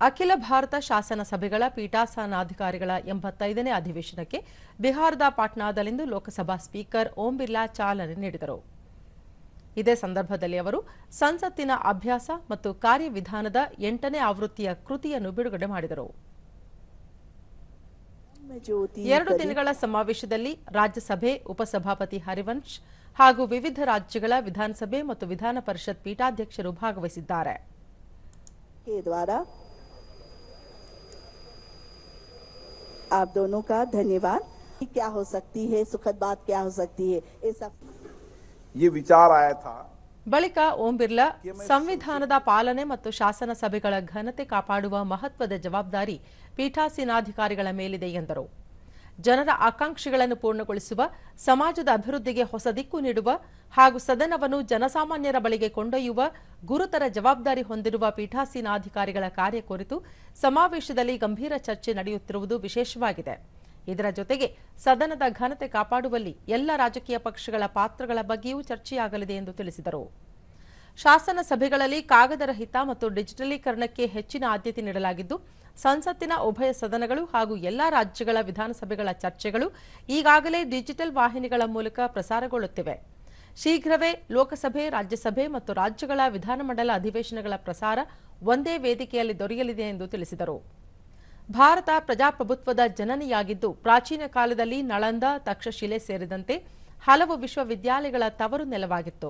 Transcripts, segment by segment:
ಅಖಿಲ ಭಾರತ ಶಾಸನ ಸಭೆಗಳ ಪೀಠಾಸನಾಧಿಕಾರಿಗಳ 85ನೇ ಅಧಿವೇಶನಕ್ಕೆ ಬಿಹಾರದ ಪಾಟ್ನಾದಲ್ಲಿಂದು ಲೋಕಸಭಾ ಸ್ಪೀಕರ್ ಓಂ ಬಿರ್ಲಾ ಚಾಲನೆ ನೀಡಿದರು. ಇದೇ ಸಂದರ್ಭದಲ್ಲಿ ಅವರು ಸಂಸತ್ತಿನ ಅಭ್ಯಾಸ ಮತ್ತು ಕಾರ್ಯವಿಧಾನದ 8ನೇ ಆವೃತ್ತಿಯ ಕೃತಿಯನ್ನು ಬಿಡುಗಡೆ ಮಾಡಿದರು. 2 ದಿನಗಳ ಸಮಾವೇಶದಲ್ಲಿ ರಾಜ್ಯಸಭೆ ಉಪಸಭಾಪತಿ ಹರಿವಂಶ್ ಹಾಗೂ ವಿವಿಧ ರಾಜ್ಯಗಳ ವಿಧಾನಸಭೆ ಮತ್ತು ವಿಧಾನ ಪರಿಷತ್ ಪೀಠಾಧ್ಯಕ್ಷರು ಭಾಗವಹಿಸಿದ್ದಾರೆ. आप दोनों का धन्यवाद. क्या हो सकती है, सुखद बात क्या हो सकती है, ये विचार आया था. ಬಳಿಕ ಓಂ ಬಿರ್ಲಾ ಸಂವಿಧಾನದ ಪಾಲನೆ ಮತ್ತು ಶಾಸನ ಸಭೆಗಳ ಘನತೆ ಕಾಪಾಡುವ ಮಹತ್ವದ ಜವಾಬ್ದಾರಿ ಪೀಠಾಸೀನಾಧಿಕಾರಿಗಳ ಮೇಲಿದೆ ಎಂದರು. ಜನರ ಆಕಾಂಕ್ಷೆಗಳನ್ನು ಪೂರ್ಣಗೊಳಿಸುವ, ಸಮಾಜದ ಅಭಿವೃದ್ಧಿಗೆ ಹೊಸ ದಿಕ್ಕು ನೀಡುವ ಹಾಗೂ ಸದನವನ್ನು ಜನಸಾಮಾನ್ಯರ ಬಳಿಗೆ ಕೊಂಡೊಯ್ಯುವ ಗುರುತರ ಜವಾಬ್ದಾರಿ ಹೊಂದಿರುವ ಪೀಠಾಸೀನಾಧಿಕಾರಿಗಳ ಕಾರ್ಯ ಕುರಿತು ಸಮಾವೇಶದಲ್ಲಿ ಗಂಭೀರ ಚರ್ಚೆ ನಡೆಯುತ್ತಿರುವುದು ವಿಶೇಷವಾಗಿದೆ. ಇದರ ಜೊತೆಗೆ ಸದನದ ಘನತೆ ಕಾಪಾಡುವಲ್ಲಿ ಎಲ್ಲ ರಾಜಕೀಯ ಪಕ್ಷಗಳ ಪಾತ್ರಗಳ ಬಗ್ಗೆಯೂ ಚರ್ಚೆಯಾಗಲಿದೆ ಎಂದು ತಿಳಿಸಿದರು. ಶಾಸನ ಸಭೆಗಳಲ್ಲಿ ಕಾಗದರಹಿತ ಮತ್ತು ಡಿಜಿಟಲೀಕರಣಕ್ಕೆ ಹೆಚ್ಚಿನ ಆದ್ಯತೆ ನೀಡಲಾಗಿದ್ದು, ಸಂಸತ್ತಿನ ಉಭಯ ಸದನಗಳು ಹಾಗೂ ಎಲ್ಲಾ ರಾಜ್ಯಗಳ ವಿಧಾನಸಭೆಗಳ ಚರ್ಚೆಗಳು ಈಗಾಗಲೇ ಡಿಜಿಟಲ್ ವಾಹಿನಿಗಳ ಮೂಲಕ ಪ್ರಸಾರಗೊಳ್ಳುತ್ತಿವೆ. ಶೀಘ್ರವೇ ಲೋಕಸಭೆ, ರಾಜ್ಯಸಭೆ ಮತ್ತು ರಾಜ್ಯಗಳ ವಿಧಾನಮಂಡಲ ಅಧಿವೇಶನಗಳ ಪ್ರಸಾರ ಒಂದೇ ವೇದಿಕೆಯಲ್ಲಿ ದೊರೆಯಲಿದೆ ಎಂದು ತಿಳಿಸಿದರು. ಭಾರತ ಪ್ರಜಾಪ್ರಭುತ್ವದ ಜನನಿಯಾಗಿದ್ದು, ಪ್ರಾಚೀನ ಕಾಲದಲ್ಲಿ ನಳಂದ, ತಕ್ಷಶಿಲೆ ಸೇರಿದಂತೆ ಹಲವು ವಿಶ್ವವಿದ್ಯಾಲಯಗಳ ತವರು ನೆಲವಾಗಿತ್ತು.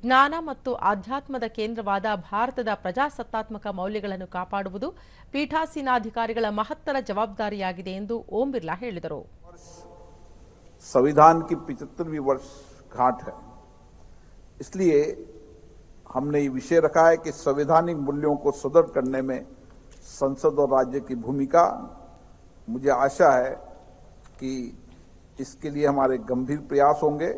ಜ್ಞಾನ ಮತ್ತು ಆಧ್ಯಾತ್ಮದ ಕೇಂದ್ರವಾದ ಭಾರತದ ಪ್ರಜಾಸತ್ತಾತ್ಮಕ ಮೌಲ್ಯಗಳನ್ನು ಕಾಪಾಡುವುದು ಪೀಠಾಸೀನಾಧಿಕಾರಿಗಳ ಮಹತ್ತರ ಜವಾಬ್ದಾರಿಯಾಗಿದೆ ಎಂದು ಓಂ ಬಿರ್ಲಾ ಹೇಳಿದರು. संविधान की 75वीं वर्षगांठ है, इसलिए हमने ये विषय रखा है कि संवैधानिक मूल्यों को सुदृढ़ करने में संसद और राज्य की भूमिका. मुझे आशा है कि इसके लिए हमारे गंभीर प्रयास होंगे.